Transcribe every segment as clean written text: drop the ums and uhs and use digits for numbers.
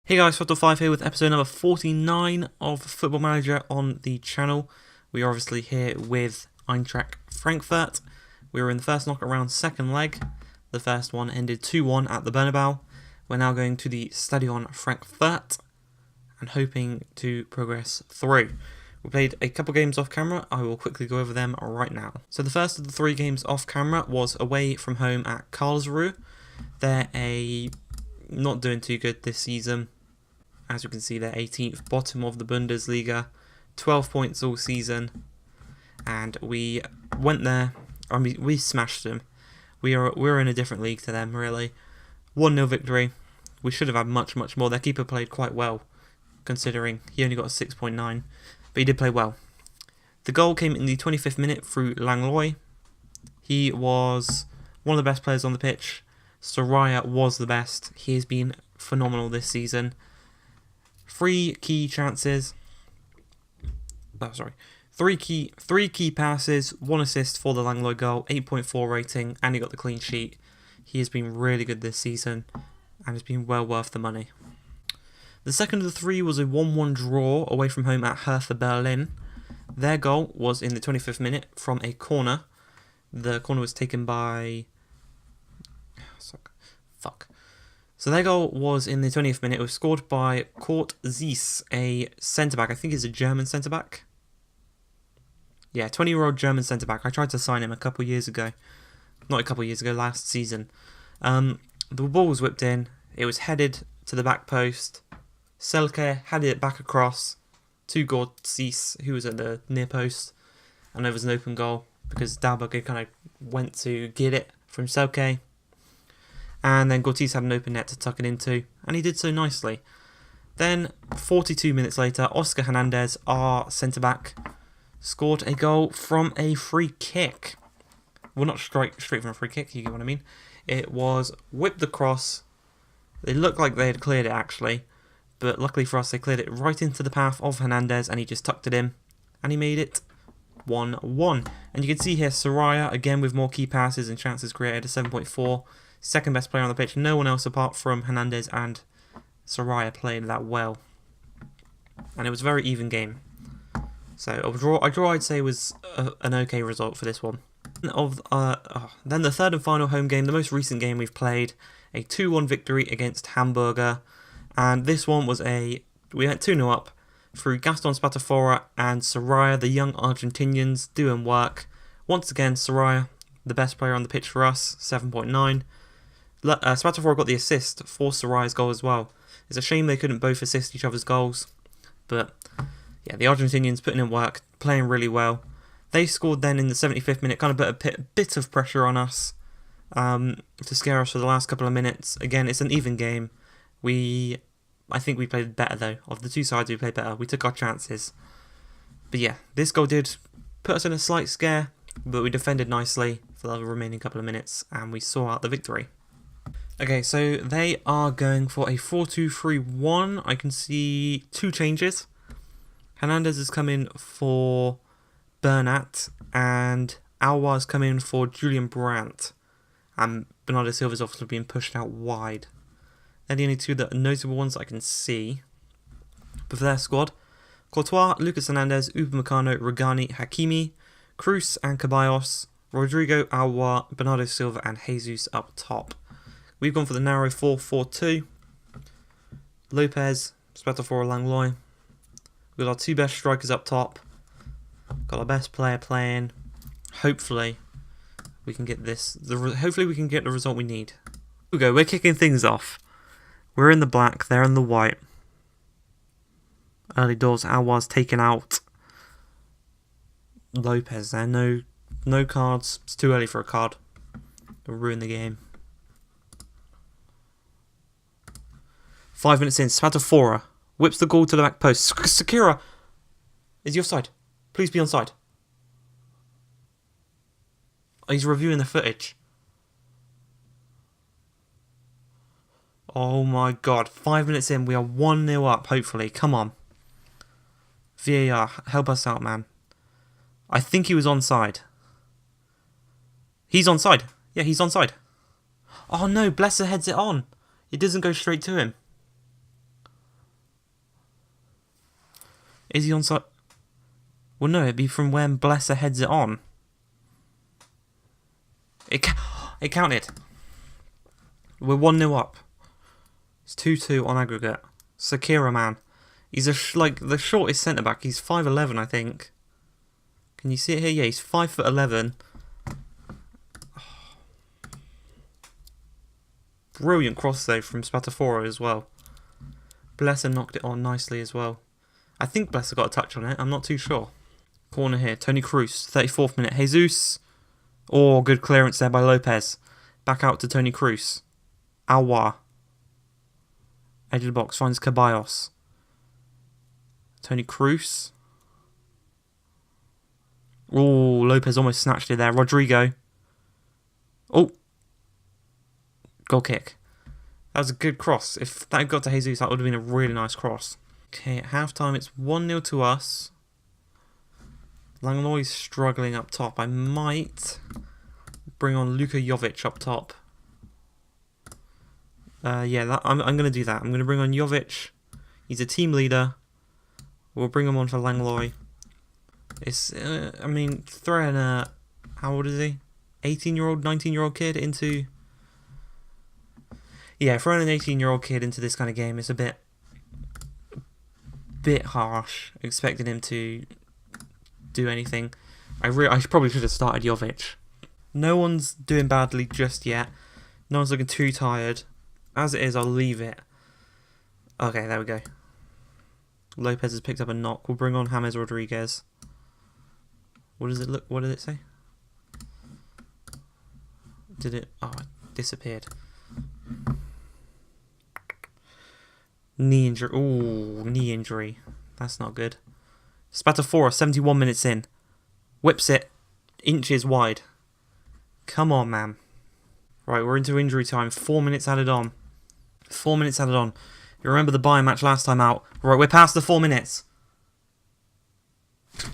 Hey guys, Football5 here with episode number 49 of Football Manager on the channel. We are obviously here with Eintracht Frankfurt. We were in the first knockout round, second leg. The first one ended 2-1 at the Bernabeu. We're now going to the Stadion Frankfurt and hoping to progress through. We played a couple games off camera. I will quickly go over them right now. So the first of the three games off camera was away from home at Karlsruhe. They're not doing too good this season. As you can see, they're 18th, bottom of the Bundesliga, 12 points all season, and we went there. I mean, we smashed them. We're in a different league to them, really. 1-0 victory. We should have had much more. Their keeper played quite well, considering he only got a 6.9, but he did play well. The goal came in the 25th minute through Langlois. He was one of the best players on the pitch. Soraya was the best. He has been phenomenal this season. Three key passes, 1 assist for the Langlois goal, 8.4 rating, and he got the clean sheet. He has been really good this season and has been well worth the money. The second of the three was a 1-1 draw away from home at Hertha Berlin. Their goal was in the 25th minute from a corner. The corner was taken by... So their goal was in the 20th minute. It was scored by Kurt Zeiss, a centre-back. I think he's a German centre-back. Yeah, 20-year-old German centre-back. I tried to sign him a couple of years ago. Not a couple of years ago, last season. The ball was whipped in. It was headed to the back post. Selke had it back across to Kurt Zeiss, who was at the near post. And there was an open goal because Dalberger kind of went to get it from Selke. And then Gortis had an open net to tuck it into, and he did so nicely. Then, 42 minutes later, Oscar Hernandez, our centre-back, scored a goal from a free kick. Well, not straight from a free kick, you get what I mean. It was whipped across. It looked like they had cleared it, actually. But luckily for us, they cleared it right into the path of Hernandez, and he just tucked it in. And he made it 1-1. And you can see here, Soraya, again with more key passes and chances created, a 7.4. Second best player on the pitch. No one else apart from Hernandez and Soraya played that well. And it was a very even game. So a draw I'd say was an okay result for this one. Then the third and final home game, the most recent game we've played, a 2-1 victory against Hamburger. And this one was we went 2-0 up through Gaston Spatafora and Soraya, the young Argentinians, doing work. Once again, Soraya, the best player on the pitch for us, 7.9. Spatafora got the assist for Soraya's goal as well. It's a shame they couldn't both assist each other's goals. But, yeah, the Argentinians putting in work, playing really well. They scored then in the 75th minute, kind of put a bit of pressure on us to scare us for the last couple of minutes. Again, it's an even game. I think we played better, though. Of the two sides, we played better. We took our chances. But, yeah, this goal did put us in a slight scare, but we defended nicely for the remaining couple of minutes, and we saw out the victory. Okay, so they are going for a 4-2-3-1. I can see two changes. Hernandez has come in for Bernat, and Alwa has come in for Julian Brandt. And Bernardo Silva's obviously being pushed out wide. They're the only two that are notable ones I can see. But for their squad, Courtois, Lucas Hernandez, Upamecano, Rugani, Hakimi, Cruz and Caballos, Rodrigo, Alwa, Bernardo Silva and Jesus up top. We've gone for the narrow 4-4-2. Lopez, Spatafora, Langlois. We've got our two best strikers up top. Got our best player playing. Hopefully, we can get hopefully we can get the result we need. Here we go. We're kicking things off. We're in the black. They're in the white. Early doors. Alwa's taken out. Lopez there. No cards. It's too early for a card. It'll ruin the game. 5 minutes in, Spatafora whips the goal to the back post. Sakura! Is he offside? Please be onside. Oh, he's reviewing the footage. Oh my god. 5 minutes in, we are 1-0 up, hopefully. Come on. VAR, help us out, man. I think he was onside. He's onside. Yeah, he's onside. Oh no, Blesser heads it on. It doesn't go straight to him. Is he onside? Well, no, it'd be from when Blesser heads it on. It counted. We're 1-0 up. It's 2-2 on aggregate. Sakira, man. He's like the shortest centre-back. He's 5'11", I think. Can you see it here? Yeah, he's 5'11". Brilliant cross, though, from Spatafora as well. Blesser knocked it on nicely as well. I think Blesser got a touch on it. I'm not too sure. Corner here. Tony Cruz, 34th minute. Jesus. Oh, good clearance there by Lopez. Back out to Tony Cruz. Awa. Edge of the box. Finds Caballos. Tony Cruz. Oh, Lopez almost snatched it there. Rodrigo. Oh. Goal kick. That was a good cross. If that had got to Jesus, that would have been a really nice cross. Okay, at half-time, it's 1-0 to us. Langlois struggling up top. I might bring on Luka Jovic up top. Yeah, I'm going to do that. I'm going to bring on Jovic. He's a team leader. We'll bring him on for Langlois. It's, I mean, throwing a, how old is he? 18-year-old, 19-year-old kid into... Yeah, throwing an 18-year-old kid into this kind of game is a bit harsh. Expecting him to do anything. I probably should have started Jovic. No one's doing badly just yet. No one's looking too tired. As it is, I'll leave it. Okay, there we go. Lopez has picked up a knock. We'll bring on James Rodriguez. What does it look? What did it say? Did it? Oh, it disappeared. Knee injury. Ooh, knee injury. That's not good. Spatafora, 71 minutes in. Whips it. Inches wide. Come on, man. Right, we're into injury time. 4 minutes added on. 4 minutes added on. You remember the Bayern match last time out? Right, we're past the 4 minutes.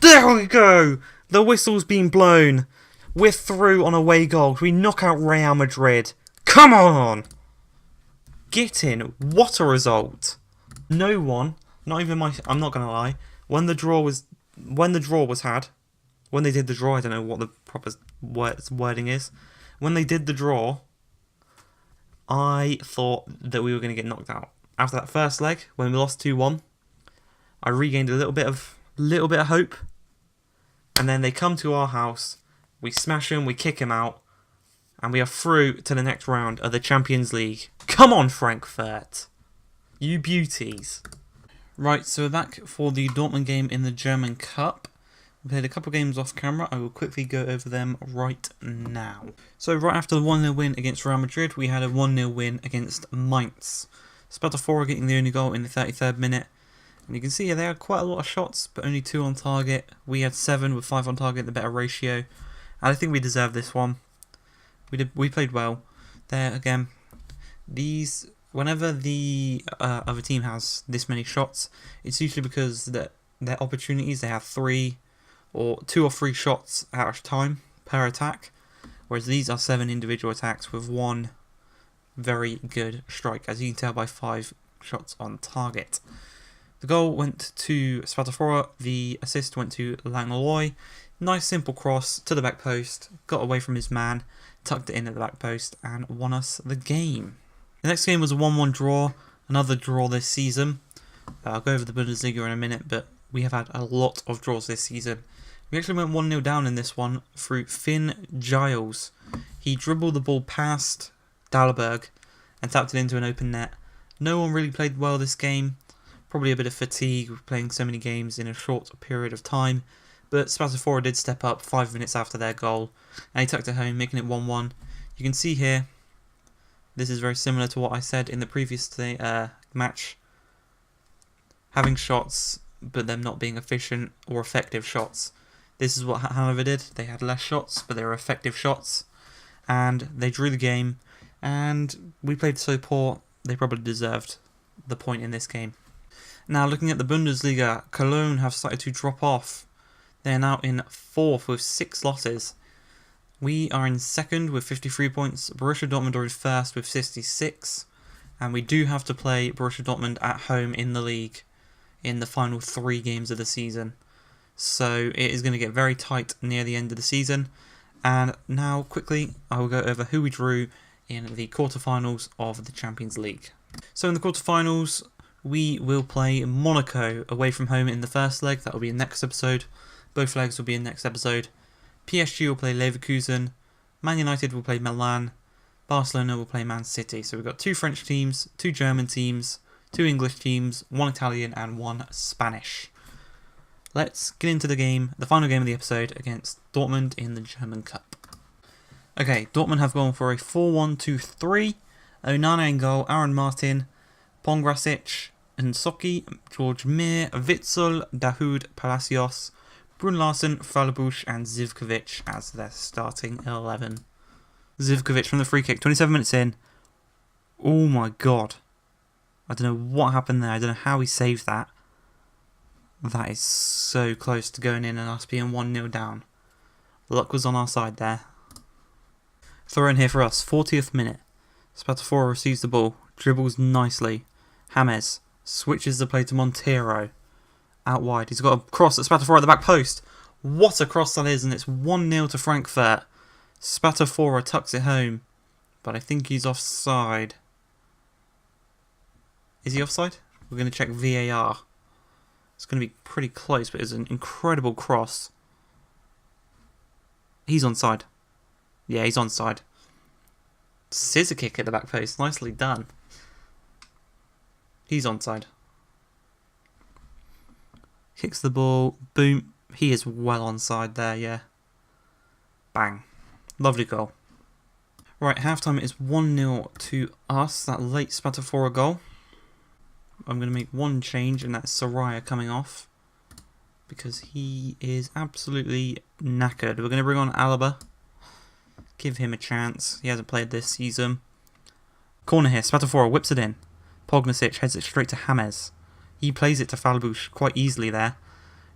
There we go! The whistle's been blown. We're through on away goals. We knock out Real Madrid. Come on! Get in. What a result. No one, not even I'm not going to lie, when they did the draw, I don't know what the proper wording is. When they did the draw, I thought that we were going to get knocked out. After that first leg, when we lost 2-1, I regained a little bit of hope. And then they come to our house, we smash them, we kick them out, and we are through to the next round of the Champions League. Come on, Frankfurt! You beauties. Right, so we're back for the Dortmund game in the German Cup. We played a couple games off camera. I will quickly go over them right now. So right after the 1-0 win against Real Madrid, we had a 1-0 win against Mainz. Spatafora getting the only goal in the 33rd minute. And you can see they had quite a lot of shots, but only 2 on target. We had 7 with 5 on target, the better ratio. And I think we deserved this one. We played well. There again, whenever the other team has this many shots, it's usually because their opportunities, they have 2 or 3 shots at a time per attack, whereas these are 7 individual attacks with 1 very good strike, as you can tell by 5 shots on target. The goal went to Spatafora, the assist went to Langlois. Nice simple cross to the back post, got away from his man, tucked it in at the back post and won us the game. The next game was a 1-1 draw, another draw this season. I'll go over the Bundesliga in a minute, but we have had a lot of draws this season. We actually went 1-0 down in this one through Finn Giles. He dribbled the ball past Dalberg and tapped it into an open net. No one really played well this game. Probably a bit of fatigue with playing so many games in a short period of time. But Spatafora did step up 5 minutes after their goal, and he tucked it home, making it 1-1. You can see here, this is very similar to what I said in the previous match. Having shots, but them not being efficient or effective shots. This is what Hanover did. They had less shots, but they were effective shots. And they drew the game, and we played so poor, they probably deserved the point in this game. Now, looking at the Bundesliga, Cologne have started to drop off. They are now in 4th with 6 losses. We are in 2nd with 53 points. Borussia Dortmund are in 1st with 66. And we do have to play Borussia Dortmund at home in the league in the final 3 games of the season. So it is going to get very tight near the end of the season. And now, quickly, I will go over who we drew in the quarterfinals of the Champions League. So in the quarterfinals, we will play Monaco away from home in the first leg. That will be in next episode. Both legs will be in next episode. PSG will play Leverkusen. Man United will play Milan. Barcelona will play Man City. So we've got 2 French teams, 2 German teams, 2 English teams, 1 Italian and 1 Spanish. Let's get into the game, the final game of the episode against Dortmund in the German Cup. Okay, Dortmund have gone for a 4-1-2-3. Onana in goal, Aaron Martin, Pongrasic, Nsoki, George Mir, Witsel, Dahoud, Palacios, Brun Larsen, Falabush and Zivkovic as their starting 11. Zivkovic from the free kick, 27 minutes in. Oh my god. I don't know what happened there. I don't know how he saved that. That is so close to going in and us being 1-0 down. Luck was on our side there. Throw in here for us, 40th minute. Spatafora receives the ball, dribbles nicely. James switches the play to Montero. Out wide, he's got a cross at Spatafora at the back post. What a cross that is, and it's 1-0 to Frankfurt. Spatafora tucks it home, but I think he's offside. Is he offside? We're going to check VAR. It's going to be pretty close, but it's an incredible cross. He's onside. Yeah, he's onside. Scissor kick at the back post. Nicely done. He's onside. Kicks the ball. Boom. He is well onside there, yeah. Bang. Lovely goal. Right, halftime is 1-0 to us. That late Spatafora goal. I'm going to make one change, and that's Soraya coming off. Because he is absolutely knackered. We're going to bring on Alaba. Give him a chance. He hasn't played this season. Corner here. Spatafora whips it in. Pognasic heads it straight to James. He plays it to Falbush quite easily there.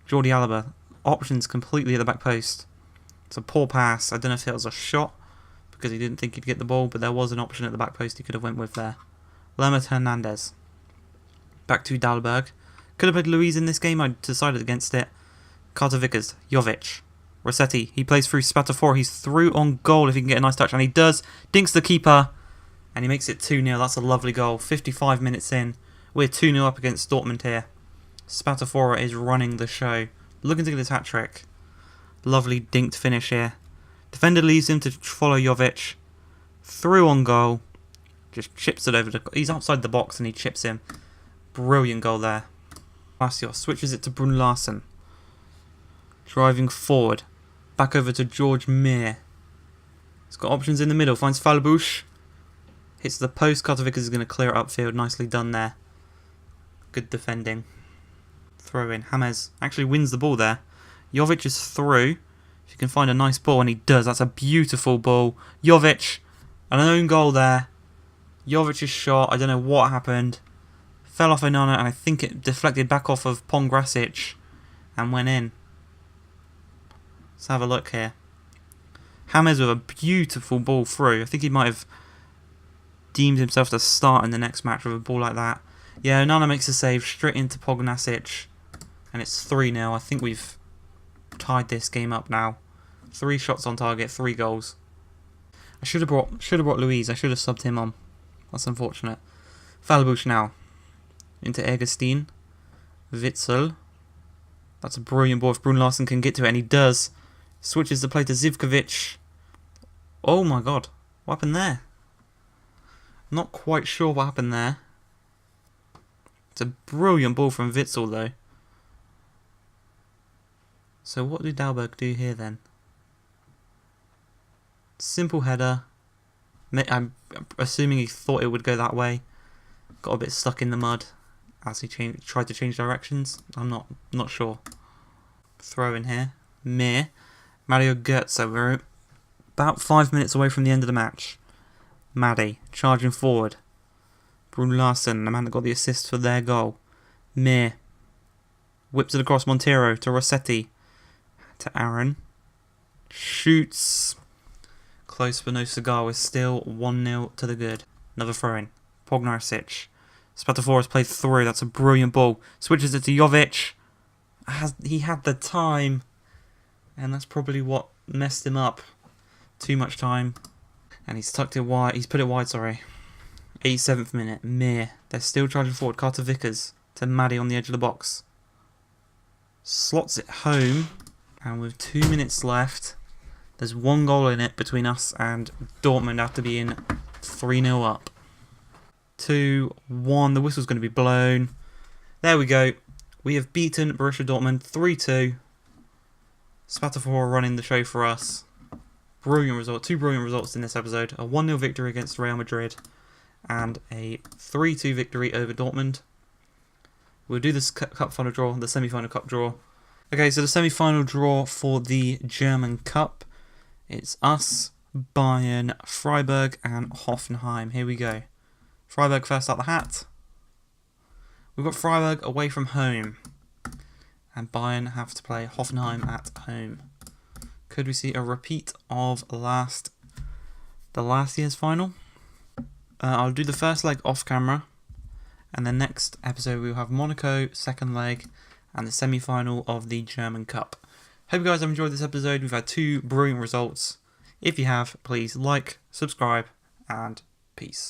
Jordi Alba. Options completely at the back post. It's a poor pass. I don't know if it was a shot because he didn't think he'd get the ball, but there was an option at the back post he could have went with there. Lermit Hernandez. Back to Dalberg. Could have played Luiz in this game. I decided against it. Carter Vickers. Jovic. Rossetti. He plays through Spatafora. He's through on goal if he can get a nice touch. And he does. Dinks the keeper. And he makes it 2-0. That's a lovely goal. 55 minutes in. We're 2-0 up against Dortmund here. Spatafora is running the show. Looking to get his hat-trick. Lovely dinked finish here. Defender leaves him to follow Jovic. Through on goal. Just chips it over the... He's outside the box and he chips him. Brilliant goal there. Palacios switches it to Brun Larsen. Driving forward. Back over to George Mir. He's got options in the middle. Finds Falbush. Hits the post. Carter Vickers is going to clear it upfield. Nicely done there. Good defending. Throw in. James actually wins the ball there. Jovic is through. If you can find a nice ball, and he does. That's a beautiful ball. Jovic. And an own goal there. Jovic's shot. I don't know what happened. Fell off Onana, and I think it deflected back off of Pongrasic and went in. Let's have a look here. James with a beautiful ball through. I think he might have deemed himself to start in the next match with a ball like that. Yeah, Onana makes a save straight into Pognasic, and it's 3-0. I think we've tied this game up now. 3 shots on target, 3 goals. I should have brought Luiz. I should have subbed him on. That's unfortunate. Falbush now. Into Egerstein. Witsel. That's a brilliant ball if Brun Larsen can get to it, and he does. Switches the play to Zivkovic. Oh my god. What happened there? Not quite sure what happened there. It's a brilliant ball from Witsel though. So what did Dalberg do here then? Simple header. I'm assuming he thought it would go that way. Got a bit stuck in the mud as he tried to change directions. I'm not sure. Throw in here. Mir. Mario Götze. We're about 5 minutes away from the end of the match. Maddie charging forward. Brun Larsen, the man that got the assist for their goal. Mir. Whips it across Montero to Rossetti. To Aaron. Shoots. Close but no cigar. We're still 1-0 to the good. Another throw in. Pognarsic. Spatafora has played through. That's a brilliant ball. Switches it to Jovic. He had the time, and that's probably what messed him up. Too much time, and he's tucked it wide. He's put it wide. Sorry. 87th minute. Mir. They're still charging forward. Carter Vickers to Maddie on the edge of the box. Slots it home, and with 2 minutes left, there's 1 goal in it between us and Dortmund after being 3-0 up. 2-1. The whistle's going to be blown. There we go. We have beaten Borussia Dortmund 3-2. Spatafora running the show for us. Brilliant result. 2 brilliant results in this episode. A 1-0 victory against Real Madrid and a 3-2 victory over Dortmund. We'll do this cup final draw, the semi-final cup draw. Okay, so the semi-final draw for the German Cup. It's us, Bayern, Freiburg and Hoffenheim. Here we go. Freiburg first out the hat. We've got Freiburg away from home. And Bayern have to play Hoffenheim at home. Could we see a repeat of the last year's final? I'll do the first leg off camera. And the next episode we'll have Monaco, second leg, and the semi-final of the German Cup. Hope you guys have enjoyed this episode. We've had 2 brilliant results. If you have, please like, subscribe, and peace.